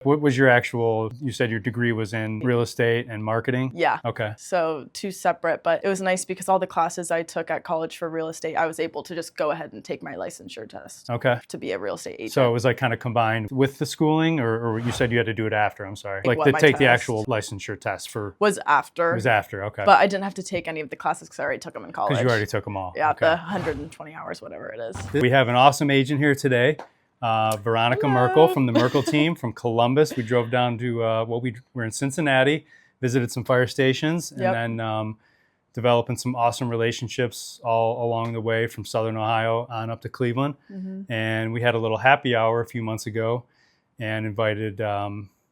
What was your actual, you said your degree was in real estate and marketing? Yeah. Okay. So 2 separate, but it was nice because all the classes I took at college for real estate, I was able to just go ahead and take my licensure test Okay. to be a real estate agent. So it was like kind of combined with the schooling, or you said you had to do it after, I'm sorry. Like what, to my take the test? actual licensure test for, was after. it was after, okay. But I didn't have to take any of the classes because I already took them in college. Because you already took them all. Yeah, okay. the 120 hours, whatever it is. We have an awesome agent here today. Veronica Hello. Merkle from the Merkle team from Columbus. We drove down to, we're in Cincinnati, visited some fire stations, and Yep. then developing some awesome relationships all along the way from Southern Ohio on up to Cleveland. Mm-hmm. And we had a little happy hour a few months ago and invited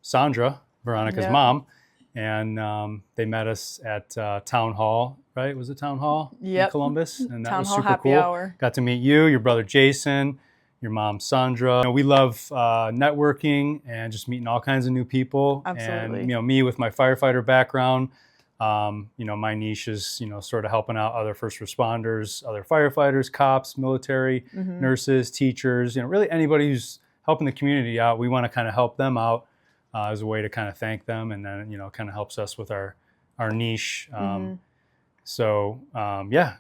Sandra, Veronica's Yep. mom, and they met us at Town Hall, right? Was it Town Hall in Yep. Columbus? And that Town was Hall super happy cool. hour. Got to meet you, your brother Jason, your mom Sandra. You know, we love networking and just meeting all kinds of new people. Absolutely. And me with my firefighter background, my niche is sort of helping out other first responders, other firefighters, cops, military, Mm-hmm. nurses, teachers. Really anybody who's helping the community out. We want to kind of help them out as a way to kind of thank them, and then kind of helps us with our niche. Mm-hmm. So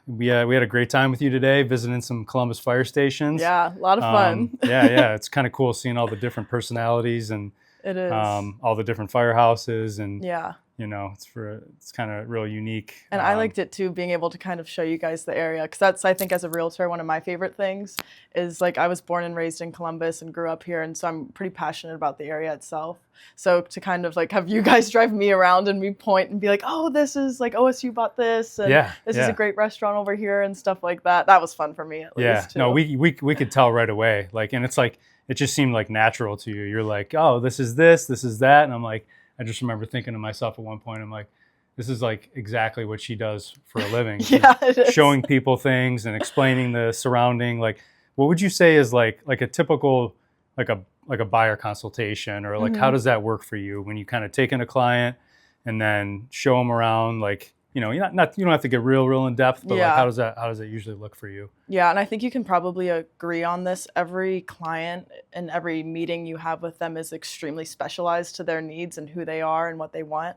we had a great time with you today, visiting some Columbus fire stations. Yeah, a lot of fun. Yeah, it's kind of cool seeing all the different personalities and It is. all the different firehouses, and Yeah. it's kind of real unique. And I liked it too, being able to kind of show you guys the area, because that's, I think, as a realtor, one of my favorite things is, like, I was born and raised in Columbus and grew up here, and so I'm pretty passionate about the area itself. So to kind of like have you guys drive me around and me point and be like, oh, this is like OSU bought this, and this is a great restaurant over here and stuff like that. That was fun for me at least too. No, we could tell right away. Like, and it's like it just seemed like natural to you. You're like, oh, this is that, and I'm like, I just remember thinking to myself at one point, I'm like, this is like exactly what she does for a living. Yeah, it is. Showing people things and explaining the surrounding. Like, what would you say is like a typical like a buyer consultation, or like how does that work for you when you kind of take in a client and then show them around? Like, you don't have to get real in depth, but like how does that usually look for you? Yeah, and I think you can probably agree on this. Every client and every meeting you have with them is extremely specialized to their needs and who they are and what they want.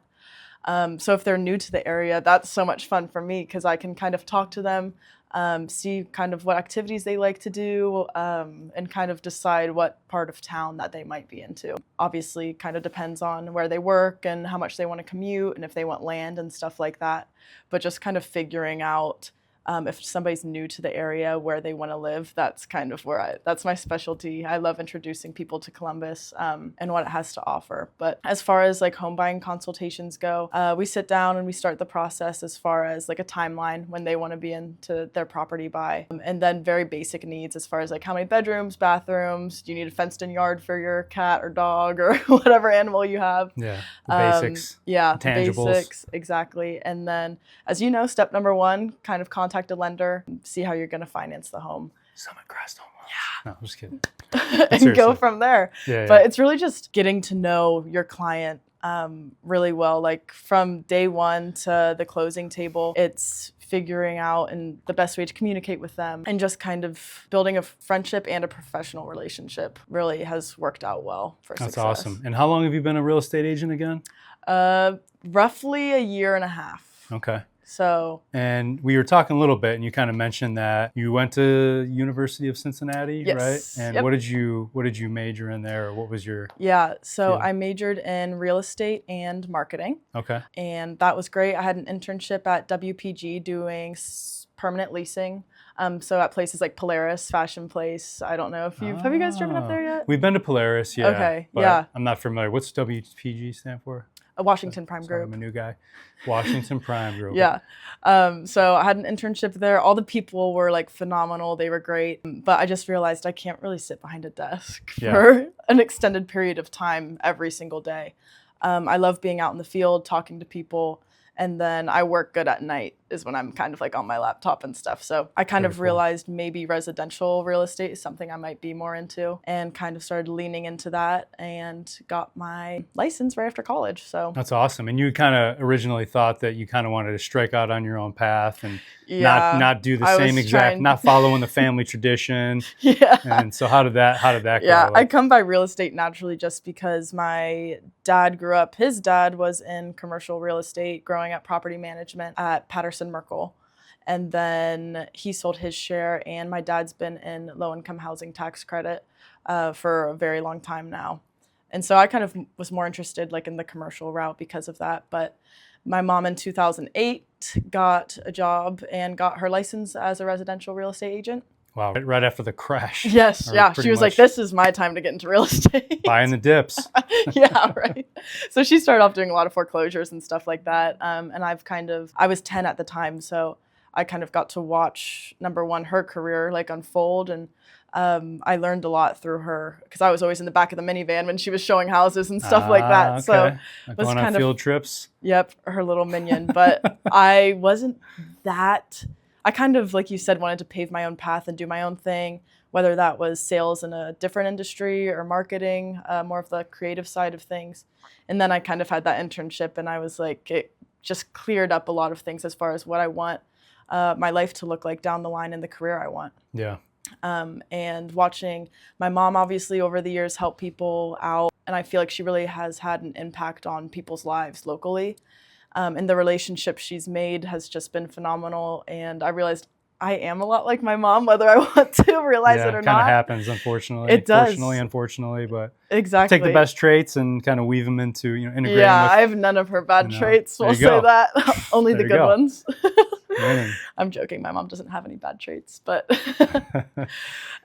So if they're new to the area, that's so much fun for me because I can kind of talk to them, see kind of what activities they like to do, and kind of decide what part of town that they might be into. Obviously, kind of depends on where they work and how much they want to commute and if they want land and stuff like that. But just kind of figuring out if somebody's new to the area, where they want to live, that's kind of that's my specialty. I love introducing people to Columbus and what it has to offer. But as far as like home buying consultations go, we sit down and we start the process as far as like a timeline when they want to be into their property buy. And then very basic needs as far as like how many bedrooms, bathrooms, do you need a fenced in yard for your cat or dog or whatever animal you have. Yeah, the basics. Yeah, tangibles. Basics, exactly. And then, as you know, step number 1, kind of contact a lender, see how you're going to finance the home. Summit Crest Home Loans. Yeah. No, I'm just kidding. And go from there. Yeah, but it's really just getting to know your client really well. Like from day 1 to the closing table, it's figuring out and the best way to communicate with them, and just kind of building a friendship and a professional relationship really has worked out well for success. That's awesome. And how long have you been a real estate agent again? Roughly a year and a half. Okay. So, and we were talking a little bit, and you kind of mentioned that you went to University of Cincinnati, yes. right? And yep. what did you major in there, or what was your? Yeah, so field? I majored in real estate and marketing. Okay. And that was great. I had an internship at WPG doing permanent leasing. So at places like Polaris, Fashion Place. I don't know if have you guys driven up there yet? We've been to Polaris, yeah. Okay, but yeah. I'm not familiar. What's WPG stand for? Washington Prime Sorry, Group. I'm a new guy. Washington Prime Group. Yeah. So I had an internship there. All the people were like phenomenal. They were great. But I just realized I can't really sit behind a desk for an extended period of time every single day. I love being out in the field, talking to people. And then I work good at night. is when I'm kind of like on my laptop and stuff. So I kind of realized maybe residential real estate is something I might be more into, and kind of started leaning into that and got my license right after college. So that's awesome. And you kind of originally thought that you kind of wanted to strike out on your own path and yeah, not do the same exact, not following the family tradition. Yeah. And so how did that go? Yeah, I come by real estate naturally just because my dad grew up, his dad was in commercial real estate, growing up property management at Patterson Merkle. And then he sold his share, and my dad's been in low-income housing tax credit for a very long time now. And so I kind of was more interested like in the commercial route because of that. But my mom in 2008 got a job and got her license as a residential real estate agent. Wow, right after the crash. Yes, yeah. She was like, this is my time to get into real estate. Buying the dips. Yeah, right. So she started off doing a lot of foreclosures and stuff like that. And I was 10 at the time, so I kind of got to watch, number one, her career like unfold. And I learned a lot through her because I was always in the back of the minivan when she was showing houses and stuff like that. Okay. So like was going on field trips. Yep, her little minion. But I wasn't that... I kind of, like you said, wanted to pave my own path and do my own thing, whether that was sales in a different industry or marketing, more of the creative side of things. And then I kind of had that internship, and I was like, it just cleared up a lot of things as far as what I want my life to look like down the line in the career I want. Yeah. And watching my mom, obviously, over the years help people out. And I feel like she really has had an impact on people's lives locally. And the relationship she's made has just been phenomenal. And I realized I am a lot like my mom, whether I want to realize it or not. It kind of happens, unfortunately. It does. Fortunately, unfortunately, but exactly. Take the best traits and kind of weave them into, integrating. Yeah, with, I have none of her bad traits. We'll say that. Only the good ones. I'm joking. My mom doesn't have any bad traits. But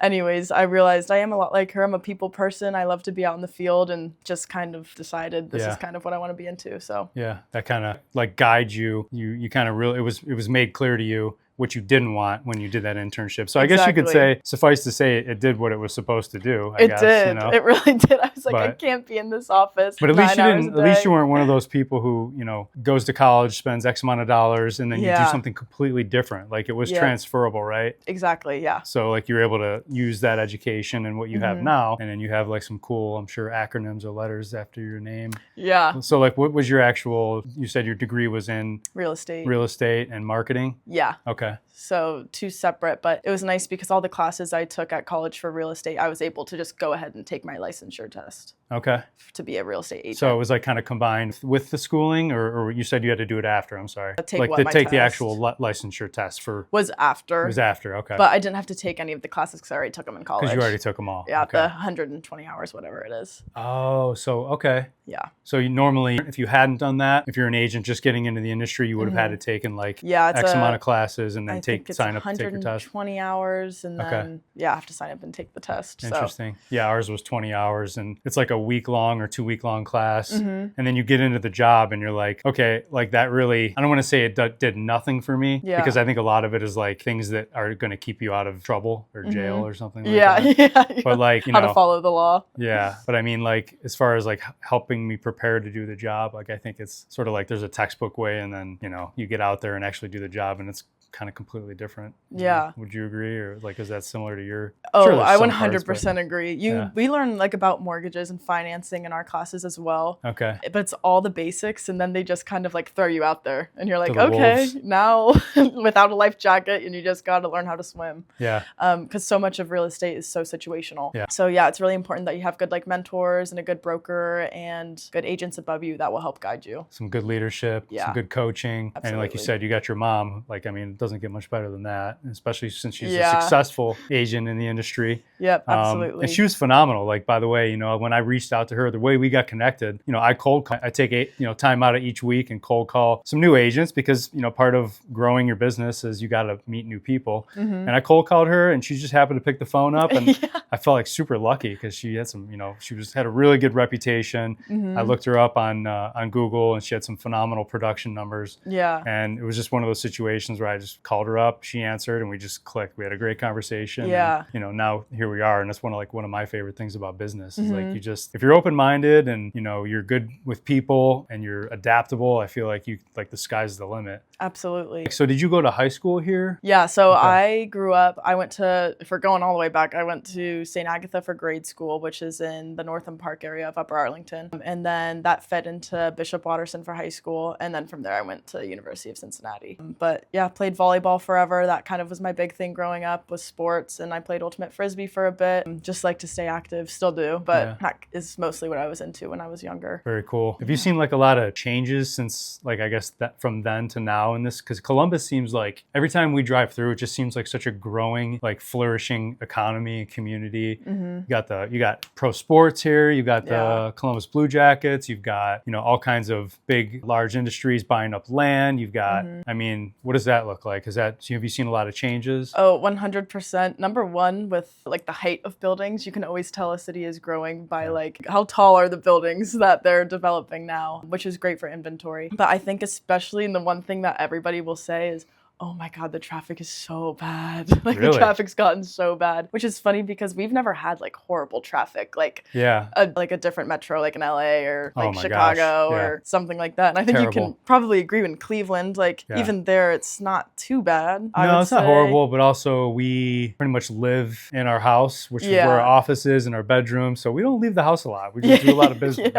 anyways, I realized I am a lot like her. I'm a people person. I love to be out in the field, and just kind of decided this is kind of what I want to be into. So yeah, that kind of like guides you. You kind of really, it was made clear to you what you didn't want when you did that internship. So I guess you could say, suffice to say, it did what it was supposed to do. I guess, did. It really did. I was like, I can't be in this office. But at least you didn't. At least you weren't one of those people who, goes to college, spends X amount of dollars, and then you do something completely different. Like it was transferable, right? Exactly. Yeah. So like you're able to use that education and what you have now, and then you have like some cool, I'm sure, acronyms or letters after your name. Yeah. So like, what was your actual? You said your degree was in real estate and marketing. Yeah. Okay. So two separate, but it was nice because all the classes I took at college for real estate, I was able to just go ahead and take my licensure test. Okay. To be a real estate agent. So it was like kind of combined with the schooling, or you said you had to do it after? I'm sorry. Take the actual licensure test for. Was after. It was after. Okay. But I didn't have to take any of the classes because I already took them in college. Because you already took them all. Yeah, the 120 hours, whatever it is. Oh, so okay. Yeah. So you normally, if you hadn't done that, if you're an agent just getting into the industry, you would have had to take X amount of classes and then sign up to take your test. 120 hours, and then I have to sign up and take the test. Interesting. So. Yeah, ours was 20 hours, and it's like a week-long or 2-week-long class, and then you get into the job and you're like, okay, like that really, I don't want to say it did nothing for me, because I think a lot of it is like things that are going to keep you out of trouble or jail or something like that. Yeah. But like, how to follow the law. Yeah. But I mean, like, as far as like helping me prepare to do the job, like I think it's sort of like there's a textbook way, and then, you get out there and actually do the job, and it's kind of completely different. Yeah. Would you agree, or like is that similar to your? Oh, I 100% agree. We learn like about mortgages and financing in our classes as well. Okay. But it's all the basics, and then they just kind of like throw you out there, and you're like, okay, wolves. Now without a life jacket, and you just got to learn how to swim. Yeah. Because so much of real estate is so situational. Yeah. So yeah, it's really important that you have good like mentors and a good broker and good agents above you that will help guide you. Some good leadership, some good coaching. Absolutely. And like you said, you got your mom. Like, I mean, it doesn't get much better than that, especially since she's a successful agent in the industry. Yep, absolutely. And she was phenomenal. Like, by the way, when I reached out to her, the way we got connected, I take time out of each week and cold call some new agents, because, part of growing your business is you got to meet new people. And I cold called her, and she just happened to pick the phone up, and I felt like super lucky because she had some, she had a really good reputation. I looked her up on Google, and she had some phenomenal production numbers. Yeah. And it was just one of those situations where I just called her up, she answered, and we just clicked. We had a great conversation. Yeah. And, now here we are, and that's one of my favorite things about business is like if you're open-minded and you're good with people and you're adaptable, I feel like the sky's the limit. Absolutely. So did you go to high school here? Yeah, so Okay. I grew up, I went to, if we're going all the way back, I went to St. Agatha for grade school, which is in the Northam Park area of Upper Arlington. And then that fed into Bishop Watterson for high school. And then from there, I went to the University of Cincinnati. But yeah, played volleyball forever. That kind of was my big thing growing up, was sports. And I played ultimate frisbee for a bit. Just like to stay active, still do. But that is mostly what I was into when I was younger. Very cool. Have you seen like a lot of changes since, like, I guess that from then to now in this? Because Columbus seems like every time we drive through, it just seems like such a growing, like flourishing economy and community. You got pro sports here. You got the Columbus Blue Jackets. You've got, you know, all kinds of big, large industries buying up land. You've got, I mean, what does that look like? Have you seen a lot of changes? Oh, 100%. Number one, with like the height of buildings, you can always tell a city is growing by like how tall are the buildings that they're developing now, which is great for inventory. But I think especially, and the one thing that everybody will say is, oh my God, the traffic is so bad. Like Really? the traffic's gotten so bad, which is funny because we've never had like horrible traffic, like a different metro, like in LA or like Chicago or something like that. And I think you can probably agree in Cleveland, like even there, it's not too bad. No, it's not horrible, but also we pretty much live in our house, which is where our office is and our bedroom. So we don't leave the house a lot. We just do a lot of business.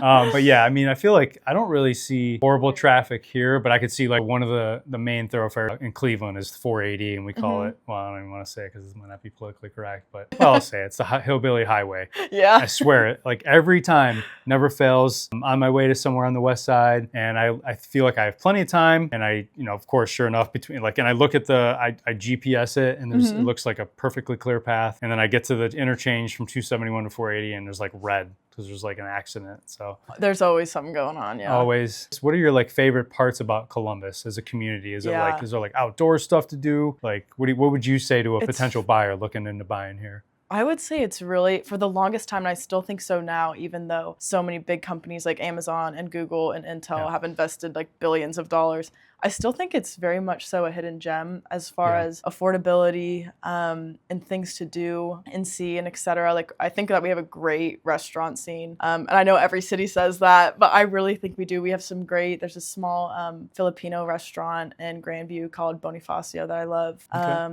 But yeah, I mean, I feel like I don't really see horrible traffic here, but I could see like one of the main thoroughfares in Cleveland is 480, and we call it, well, I don't even want to say it because this might not be politically correct, but well, I'll say it. It's the Hillbilly Highway. I swear it. Like every time, never fails. I'm on my way to somewhere on the west side, and I feel like I have plenty of time, and I, you know, of course, sure enough, between like, and I look at I GPS it, and it looks like a perfectly clear path, and then I get to the interchange from 271 to 480, and there's like red, because there's like an accident. So there's always something going on. Always. What are your like favorite parts about Columbus as a community? Is it like, is there like outdoor stuff to do? Like, what would you say to a potential buyer looking into buying here? I would say it's really, for the longest time, and I still think so now, even though so many big companies like Amazon and Google and Intel have invested like billions of dollars, I still think it's very much so a hidden gem as far as affordability and things to do and see and et cetera. Like, I think that we have a great restaurant scene. And I know every city says that, but I really think we do. We have some great, there's a small Filipino restaurant in Grandview called Bonifacio that I love.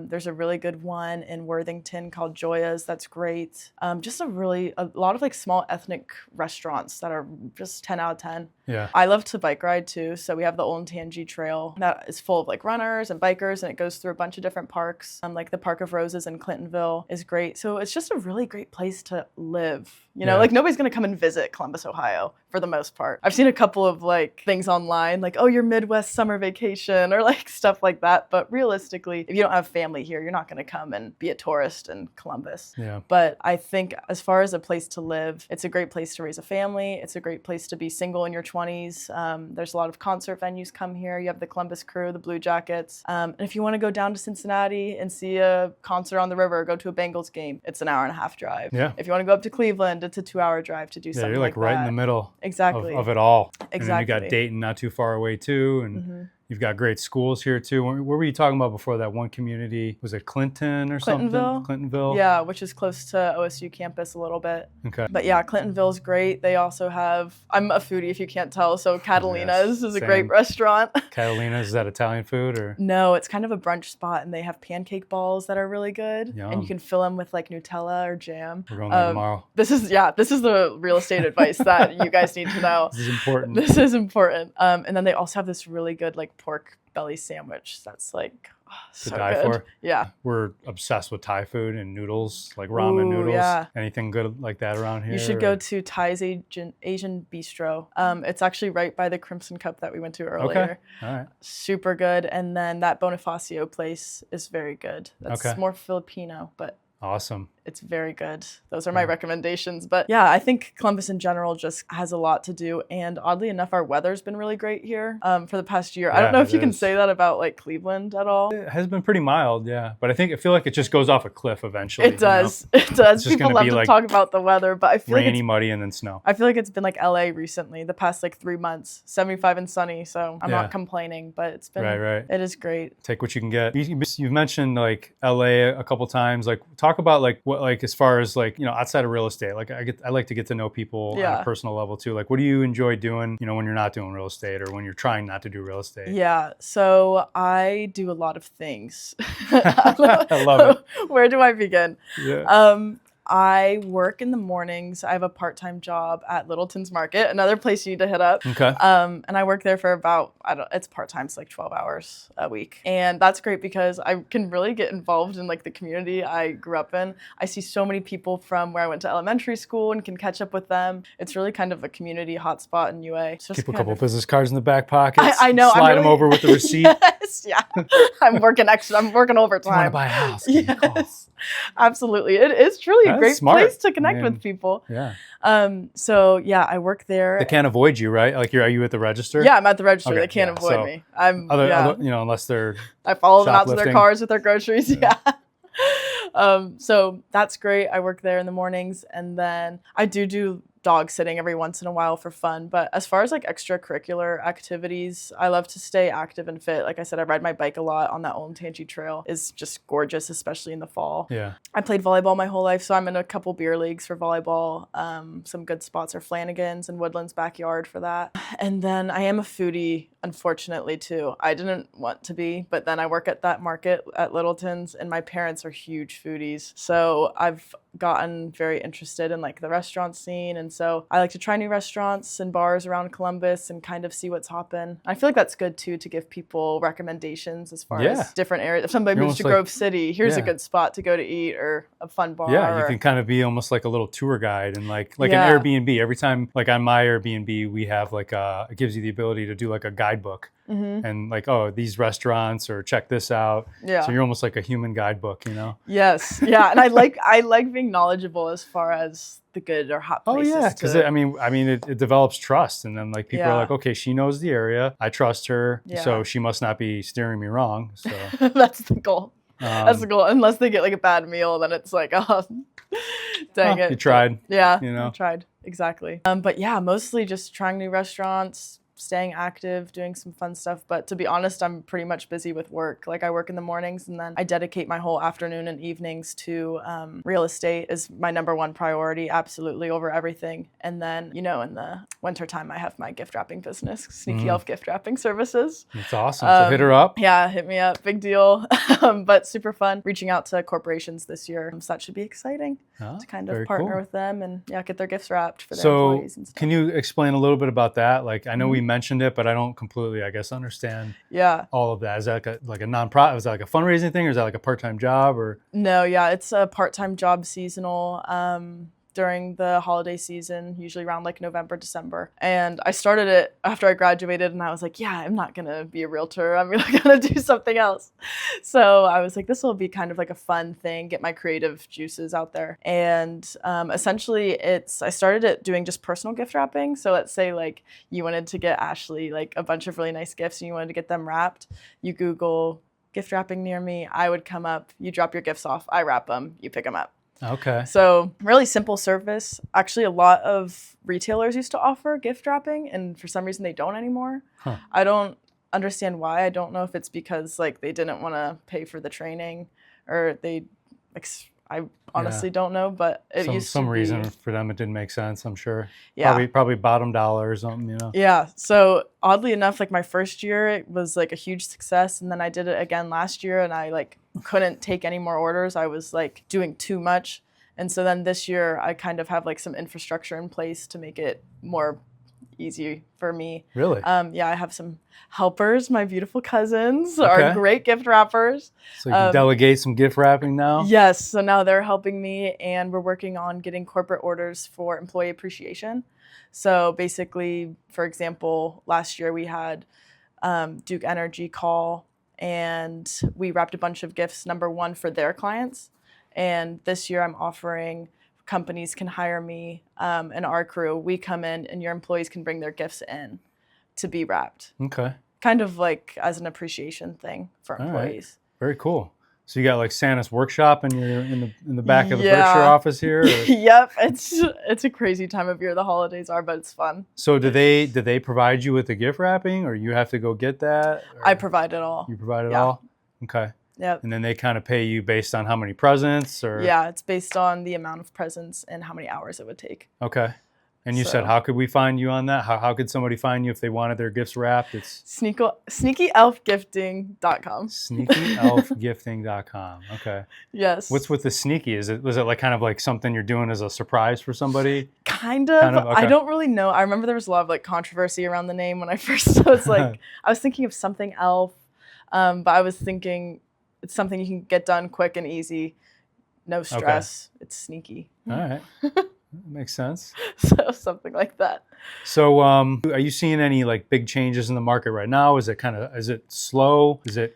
There's a really good one in Worthington called Joya's. That's great. Just a lot of like small ethnic restaurants that are just 10 out of 10. I love to bike ride too. So we have the Olentangy Trail that is full of like runners and bikers, and it goes through a bunch of different parks. Like the Park of Roses in Clintonville is great. So it's just a really great place to live. You know, like nobody's going to come and visit Columbus, Ohio for the most part. I've seen a couple of like things online, like, oh, your Midwest summer vacation or like stuff like that. But realistically, if you don't have family here, you're not going to come and be a tourist in Columbus. But I think as far as a place to live, it's a great place to raise a family. It's a great place to be single in your 20s. There's a lot of concert venues come here. You have the Columbus Crew, the Blue Jackets. And if you want to go down to Cincinnati and see a concert on the river, go to a Bengals game, it's an hour and a half drive. If you want to go up to Cleveland, it's a 2-hour drive to do something you're like right that. In the middle Exactly. of it all. Exactly. And then you got Dayton not too far away too, and you've got great schools here too. What were you talking about before that one community? Was it Clinton or something? Clintonville? Yeah, which is close to OSU campus a little bit. But yeah, Clintonville's great. They also have, I'm a foodie if you can't tell, so Catalina's is a great restaurant. Catalina's, is that Italian food or? No, it's kind of a brunch spot, and they have pancake balls that are really good. And you can fill them with like Nutella or jam. We're going there tomorrow. This is the real estate advice that you guys need to know. This is important. This is important. And then they also have this really good like pork belly sandwich that's like so to die good. for. Yeah. We're obsessed with Thai food and noodles, like ramen noodles. Yeah. Anything good like that around here? You should go to Thai's Asian Bistro. It's actually right by the Crimson Cup that we went to earlier. All right. Super good. And then that Bonifacio place is very good. That's more Filipino, but awesome. It's very good. Those are my recommendations. But yeah, I think Columbus in general just has a lot to do. And oddly enough, our weather's been really great here for the past year. I don't know if you can say that about like Cleveland at all. It has been pretty mild, yeah. But I feel like it just goes off a cliff eventually. It does. You know? It does. People love to talk about the weather, but I feel rainy, muddy, and then snow. I feel like it's been like LA recently, the past like 3 months, 75 and sunny. So I'm not complaining, but it's been, it is great. Take what you can get. You've mentioned like LA a couple times. Like talk about like what, like, as far as like, outside of real estate, like I like to get to know people on Yeah. a personal level too. Like, what do you enjoy doing, when you're not doing real estate or when you're trying not to do real estate? Yeah, so I do a lot of things. I love it. Where do I begin? Yeah. I work in the mornings. I have a part-time job at Littleton's Market, another place you need to hit up. Okay. And I work there for about, it's part-time, it's like 12 hours a week. And that's great because I can really get involved in like the community I grew up in. I see so many people from where I went to elementary school and can catch up with them. It's really kind of a community hotspot in UA. It's just Keep a kind couple of- business cards in the back pockets. I know. Slide them over with the receipt. Yes, yeah. I'm working extra. I'm working overtime. You want to buy a house? Give me a call. Yes, absolutely. It is truly a That's great smart. place to connect I mean, with people. Yeah. So yeah, I work there. They can't avoid you, right? Like, are you at the register? Yeah, I'm at the register. Okay, They can't yeah, avoid so me. I'm Other, unless they're I follow them out to their shoplifting. cars with their groceries. Yeah. So that's great. I work there in the mornings, and then I do dog sitting every once in a while for fun. But as far as like extracurricular activities, I love to stay active and fit. Like I said, I ride my bike a lot on that Olentangy Trail. It's just gorgeous, especially in the fall. Yeah. I played volleyball my whole life, so I'm in a couple beer leagues for volleyball. Some good spots are Flanagan's and Woodland's backyard for that. And then I am a foodie, unfortunately, too. I didn't want to be, but then I work at that market at Littleton's, and my parents are huge foodies. So I've gotten very interested in like the restaurant scene, and so I like to try new restaurants and bars around Columbus and kind of see what's hopping. I feel like that's good too, to give people recommendations as far as different areas. If somebody moves to Grove City, here's a good spot to go to eat, or a fun bar. Yeah, you can kind of be almost like a little tour guide, and like an Airbnb. Every time, like on my Airbnb, we have like it gives you the ability to do like a guidebook. Mm-hmm. And like, oh, these restaurants, or check this out. Yeah. So you're almost like a human guidebook, Yes. Yeah. And I like being knowledgeable as far as the good or hot places. Oh yeah, because it develops trust, and then like people are like, okay, she knows the area, I trust her, so she must not be steering me wrong. So that's the goal. That's the goal. Unless they get like a bad meal, then it's like, oh, dang it. You tried. Yeah. I tried. Exactly. But yeah, mostly just trying new restaurants, staying active, doing some fun stuff. But to be honest, I'm pretty much busy with work. Like I work in the mornings, and then I dedicate my whole afternoon and evenings to real estate is my number one priority, absolutely, over everything. And then, in the wintertime, I have my gift wrapping business, Sneaky Elf Gift Wrapping Services. That's awesome. So hit her up. Yeah, hit me up. Big deal. But super fun. Reaching out to corporations this year. So that should be exciting to kind of partner with them and get their gifts wrapped for their employees and stuff. Can you explain a little bit about that? Like, I know we mentioned it, but I don't completely, I guess, understand all of that. Is that like a nonprofit? Is that like a fundraising thing, or is that like a part-time job? Or no, yeah, it's a part-time job, seasonal. During the holiday season, usually around like November, December. And I started it after I graduated, and I was like, yeah, I'm not gonna be a realtor. I'm really gonna do something else. So I was like, this will be kind of like a fun thing, get my creative juices out there. And essentially I started it doing just personal gift wrapping. So let's say like you wanted to get Ashley like a bunch of really nice gifts and you wanted to get them wrapped. You Google gift wrapping near me, I would come up, you drop your gifts off, I wrap them, you pick them up. Okay. So really simple service. Actually, a lot of retailers used to offer gift wrapping, and for some reason they don't anymore. Huh. I don't understand why. I don't know if it's because like they didn't want to pay for the training, or I honestly don't know, but it used to some be. reason for them it didn't make sense, I'm sure. Yeah. Probably bottom dollar or something, Yeah. So oddly enough, like my first year, it was like a huge success, and then I did it again last year, and I like couldn't take any more orders. I was like doing too much. And so then this year I kind of have like some infrastructure in place to make it more easy for me. Really? Yeah, I have some helpers. My beautiful cousins are great gift wrappers. So you can delegate some gift wrapping now? Yes. So now they're helping me, and we're working on getting corporate orders for employee appreciation. So basically, for example, last year we had Duke Energy call, and we wrapped a bunch of gifts, number one, for their clients. And this year I'm offering companies can hire me and our crew. We come in, and your employees can bring their gifts in to be wrapped. Okay. Kind of like as an appreciation thing for employees. Right. Very cool. So you got like Santa's workshop, and you're in the back of the Berkshire office here? Or? Yep. It's a crazy time of year. The holidays are, but it's fun. So do they provide you with the gift wrapping, or you have to go get that? Or I provide it all. You provide it all? Okay. Yep. And then they kind of pay you based on how many presents or? Yeah, it's based on the amount of presents and how many hours it would take. Okay. And you said, So- how could we find you on that? How could somebody find you if they wanted their gifts wrapped? It's sneakyelfgifting.com. sneakyelfgifting.com. Okay. Yes. What's with the sneaky? Was it like kind of like something you're doing as a surprise for somebody? Kind of. Okay. I don't really know. I remember there was a lot of like controversy around the name when I first was like, I was thinking of something elf, but I was thinking it's something you can get done quick and easy, no stress. Okay. It's sneaky. All right. Makes sense. So something like that. So are you seeing any like big changes in the market right now? Is it slow? Is it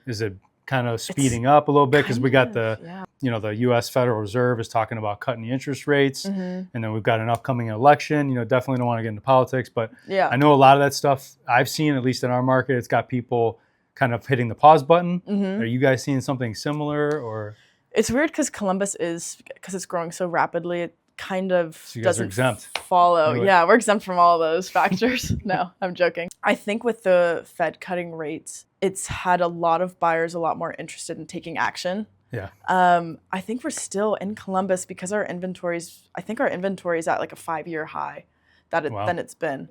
kind of speeding up a little bit? Because we got the U.S. Federal Reserve is talking about cutting the interest rates, and then we've got an upcoming election. Definitely don't want to get into politics, but I know a lot of that stuff I've seen, at least in our market, it's got people kind of hitting the pause button. Are you guys seeing something similar, or? It's weird because Columbus because it's growing so rapidly. It kind of so you guys doesn't are exempt. Follow. Yeah, we're exempt from all of those factors. No, I'm joking. I think with the Fed cutting rates, it's had a lot of buyers a lot more interested in taking action. Yeah. I think we're still in Columbus because our inventory is at like a 5-year high than it's been.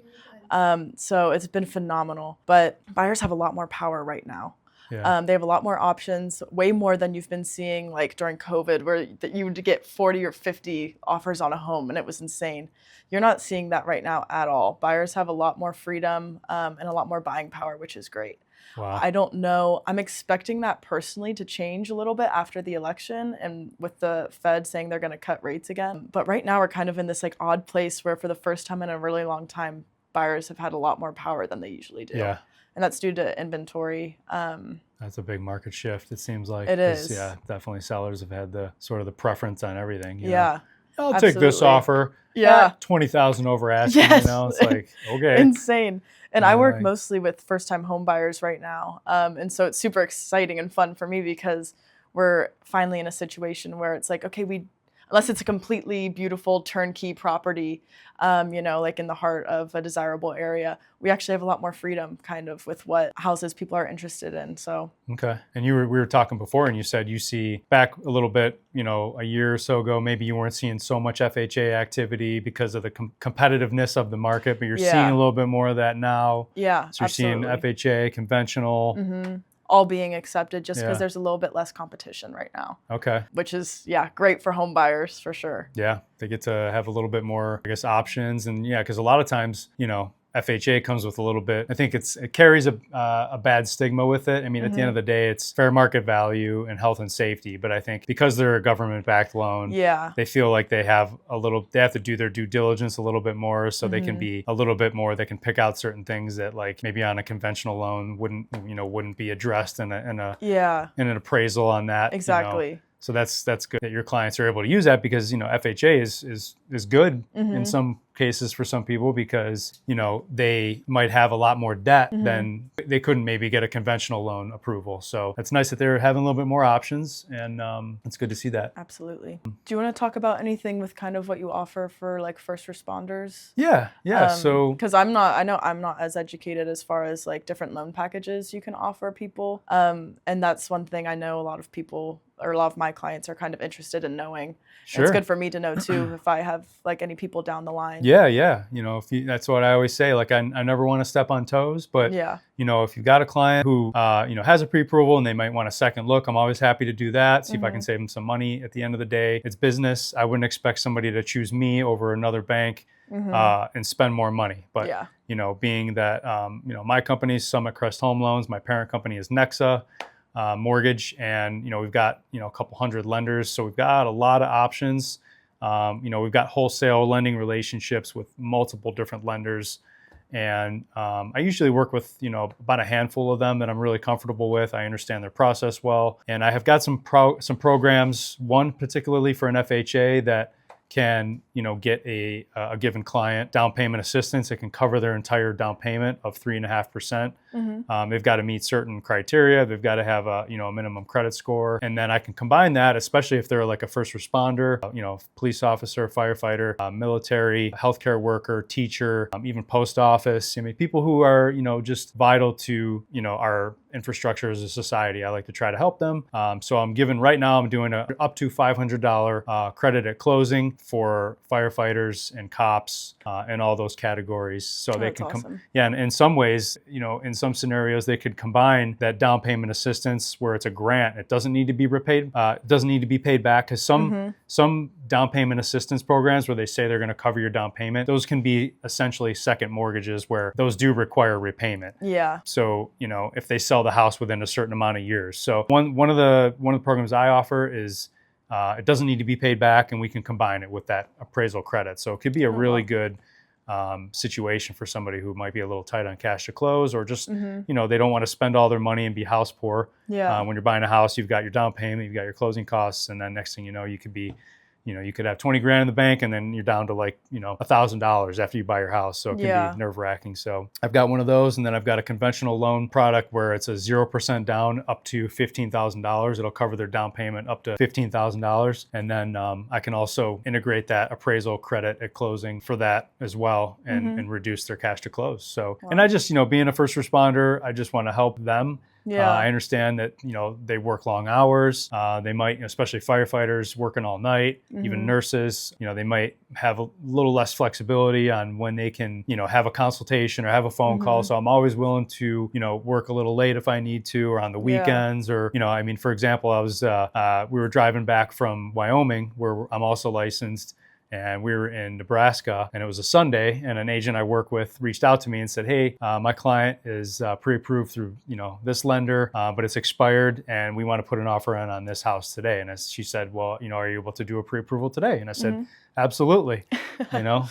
So it's been phenomenal. But buyers have a lot more power right now. Yeah. They have a lot more options, way more than you've been seeing like during COVID, where you would get 40 or 50 offers on a home, and it was insane. You're not seeing that right now at all. Buyers have a lot more freedom and a lot more buying power, which is great. Wow. I don't know. I'm expecting that personally to change a little bit after the election and with the Fed saying they're going to cut rates again. But right now we're kind of in this like odd place where for the first time in a really long time, buyers have had a lot more power than they usually do. Yeah. And that's due to inventory. That's a big market shift, it seems like. It is. Yeah, definitely sellers have had the sort of the preference on everything. Yeah. I'll take this offer. Yeah. 20,000 over asking. Yes. It's like, okay. Insane. And I work mostly with first-time home buyers right now. And so it's super exciting and fun for me because we're finally in a situation where it's like, okay, unless it's a completely beautiful turnkey property, like in the heart of a desirable area, we actually have a lot more freedom kind of with what houses people are interested in. So. Okay. And we were talking before and you said you see back a little bit, a year or so ago, maybe you weren't seeing so much FHA activity because of the competitiveness of the market, but you're seeing a little bit more of that now. Yeah, so you're seeing FHA, conventional. Mm-hmm. All being accepted just because there's a little bit less competition right now. Okay. Which is, great for home buyers for sure. Yeah, they get to have a little bit more, I guess, options. And because a lot of times, FHA comes with a little bit, I think it carries a bad stigma with it. I mean, at the end of the day, it's fair market value and health and safety. But I think because they're a government-backed loan, they feel like they have to do their due diligence a little bit more, so they can be a little bit more, they can pick out certain things that like maybe on a conventional loan wouldn't be addressed in an appraisal on that. Exactly. So that's good that your clients are able to use that because, FHA is good in some cases for some people because, they might have a lot more debt than they couldn't maybe get a conventional loan approval. So it's nice that they're having a little bit more options and it's good to see that. Absolutely. Do you want to talk about anything with kind of what you offer for like first responders? Yeah. So because I know I'm not as educated as far as like different loan packages you can offer people. And that's one thing I know a lot of my clients are kind of interested in knowing. Sure. It's good for me to know too if I have like any people down the line. Yeah. That's what I always say. Like I never want to step on toes, but if you've got a client who has a pre-approval and they might want a second look, I'm always happy to do that. See if I can save them some money. At the end of the day, it's business. I wouldn't expect somebody to choose me over another bank and spend more money. But being that my company is Summit Crest Home Loans, my parent company is Nexa Mortgage, and we've got a couple hundred lenders, so we've got a lot of options. We've got wholesale lending relationships with multiple different lenders, and I usually work with about a handful of them that I'm really comfortable with. I understand their process well, and I have got some programs. One particularly for an FHA that can get a given client down payment assistance. It can cover their entire down payment of 3.5%. They've got to meet certain criteria. They've got to have a minimum credit score, and then I can combine that, especially if they're like a first responder, police officer, firefighter, military, healthcare worker, teacher, even post office. I mean, people who are just vital to our infrastructure as a society. I like to try to help them. So I'm doing a up to $500 credit at closing for firefighters and cops and all those categories. So they can awesome. and in some ways, in some scenarios, they could combine that down payment assistance where it's a grant. It doesn't need to be repaid. It doesn't need to be paid back, because some down payment assistance programs where they say they're going to cover your down payment, those can be essentially second mortgages where those do require repayment. Yeah. So if they sell the house within a certain amount of years. So one of the programs I offer is it doesn't need to be paid back, and we can combine it with that appraisal credit. So it could be a really good situation for somebody who might be a little tight on cash to close, or just they don't want to spend all their money and be house poor. Yeah. When you're buying a house, you've got your down payment, you've got your closing costs, and then next thing you know, you could be you could have 20 grand in the bank, and then you're down to like, $1,000 after you buy your house. So it can be nerve wracking. So I've got one of those, and then I've got a conventional loan product where it's a 0% down up to $15,000. It'll cover their down payment up to $15,000. And then I can also integrate that appraisal credit at closing for that as well, and reduce their cash to close. So, and I just, being a first responder, I just want to help them. Yeah. I understand that, they work long hours. They might, especially firefighters working all night, even nurses, they might have a little less flexibility on when they can, have a consultation or have a phone call. So I'm always willing to, work a little late if I need to, or on the weekends, or, for example, we were driving back from Wyoming, where I'm also licensed. And we were in Nebraska, and it was a Sunday, and an agent I work with reached out to me and said, hey, my client is pre-approved through, this lender, but it's expired, and we want to put an offer in on this house today. And she said, well, are you able to do a pre-approval today? And I said, absolutely,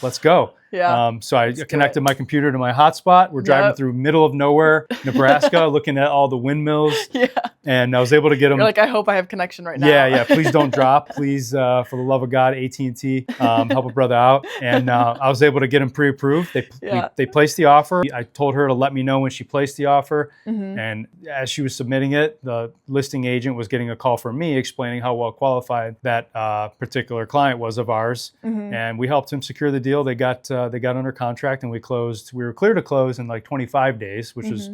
let's go. Yeah. So I connected my computer to my hotspot. We're driving through middle of nowhere, Nebraska, looking at all the windmills. Yeah. And I was able to get them. You're like, I hope I have connection right now. Yeah. Please don't drop. Please, for the love of God, AT&T, help a brother out. And I was able to get them pre-approved. They placed the offer. I told her to let me know when she placed the offer. And as she was submitting it, the listing agent was getting a call from me explaining how well qualified that particular client was of ours. And we helped him secure the deal. They got under contract, and we closed. We were clear to close in like 25 days, which is,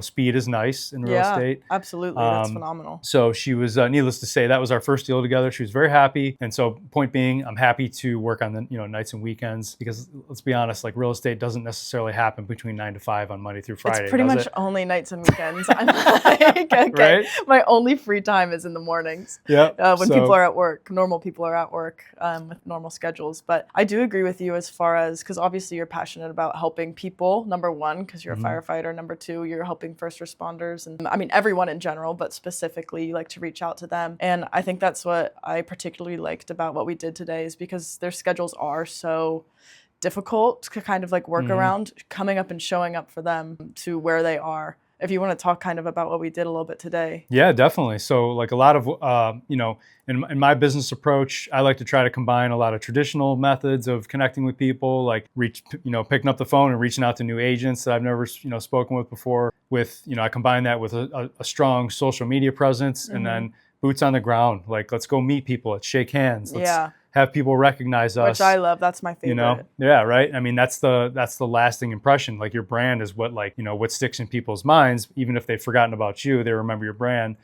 speed is nice in real estate. Absolutely. That's phenomenal. So she was, needless to say, that was our first deal together. She was very happy. And so point being, I'm happy to work on the, nights and weekends, because let's be honest, like real estate doesn't necessarily happen between 9 to 5 on Monday through Friday. It's pretty much only nights and weekends. I'm like, okay, right? My only free time is in the mornings. Yeah. When people are at work, normal people are at work with normal schedules. But I do agree with you as far as, because obviously you're passionate about helping people, number one, because you're a firefighter. Number two, you're helping first responders, and everyone in general, but specifically you like to reach out to them. And I think that's what I particularly liked about what we did today, is because their schedules are so difficult to kind of like work around, coming up and showing up for them to where they are. If you want to talk kind of about what we did a little bit today. Yeah, definitely. So like a lot of, in my business approach, I like to try to combine a lot of traditional methods of connecting with people, like picking up the phone and reaching out to new agents that I've never, spoken with before. With, I combine that with a strong social media presence, and then boots on the ground. Like, let's go meet people. Let's shake hands. Let's have people recognize us. Which I love. That's my favorite. Yeah, right. I mean, that's the lasting impression. Like, your brand is what, what sticks in people's minds. Even if they've forgotten about you, they remember your brand.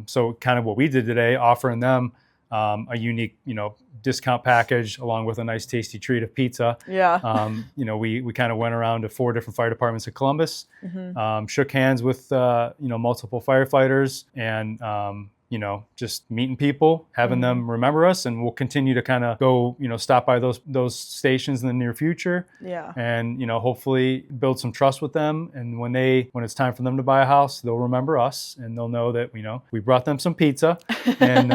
So kind of what we did today, offering them a unique, discount package along with a nice tasty treat of pizza. Yeah. We kind of went around to 4 different fire departments in Columbus, shook hands with, multiple firefighters, and, just meeting people, having them remember us, and we'll continue to kind of go, stop by those stations in the near future. Yeah. And, hopefully build some trust with them. And when it's time for them to buy a house, they'll remember us, and they'll know that, we brought them some pizza, and,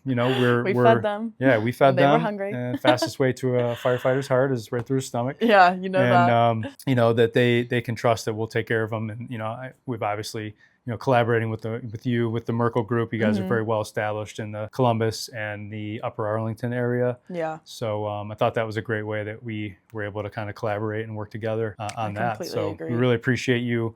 we fed them. Yeah, we fed them. They were hungry. And fastest way to a firefighter's heart is right through his stomach. Yeah, that. That they can trust that we'll take care of them. And, we've obviously, collaborating with the Merkle group. You guys are very well established in the Columbus and the Upper Arlington area. Yeah. So I thought that was a great way that we we're able to kind of collaborate and work together on that. completely So agree. we really appreciate you,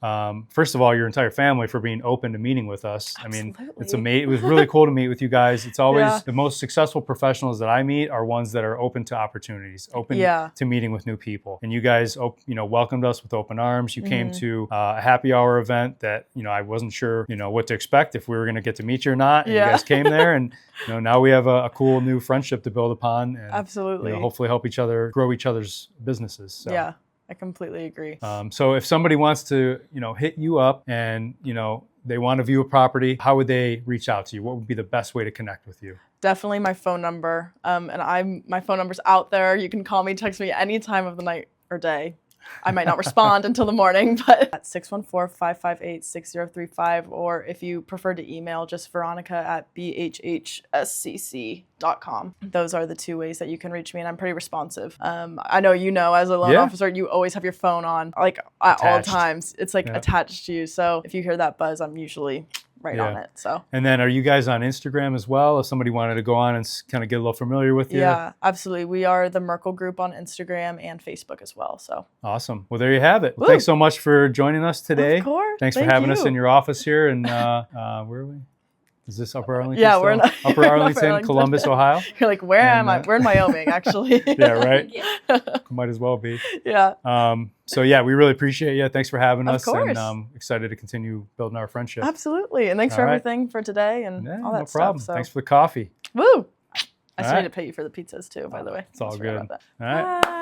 first of all, your entire family, for being open to meeting with us. I mean, it's amazing. It was really cool to meet with you guys. It's always the most successful professionals that I meet are ones that are open to opportunities, open to meeting with new people. And you guys, welcomed us with open arms. You came to a happy hour event that, I wasn't sure, what to expect, if we were going to get to meet you or not. And you guys came there, and now we have a cool new friendship to build upon, and absolutely, hopefully help each other grow each other's businesses. So. Yeah, I completely agree. So if somebody wants to, hit you up and, they want to view a property, how would they reach out to you? What would be the best way to connect with you? Definitely my phone number. And my phone number's out there. You can call me, text me any time of the night or day. I might not respond until the morning, but at 614-558-6035, or if you prefer to email, just veronica@bhhscc.com. Those are the two ways that you can reach me, and I'm pretty responsive. I know, as a loan officer, you always have your phone on, like at all times. It's like attached to you. So if you hear that buzz, I'm usually right on it. So. And then are you guys on Instagram as well? If somebody wanted to go on and kind of get a little familiar with you? Yeah, absolutely. We are the Merkle group on Instagram and Facebook as well. So. Awesome. Well, there you have it. Well, thanks so much for joining us today. Of course. Thanks for having us in your office here. And where are we? Is this Upper Arlington? Yeah, we're in Upper Arlington, Columbus, Ohio. You're like, where am I? We're in Wyoming, actually. Yeah, right. Might as well be. Yeah. So yeah, we really appreciate you. Thanks for having us. Of course. And excited to continue building our friendship. Absolutely. And thanks for everything for today and all that no problem. stuff. So. Thanks for the coffee. Woo! I still need to pay you for the pizzas too, by the way. It's all good. All right. Bye.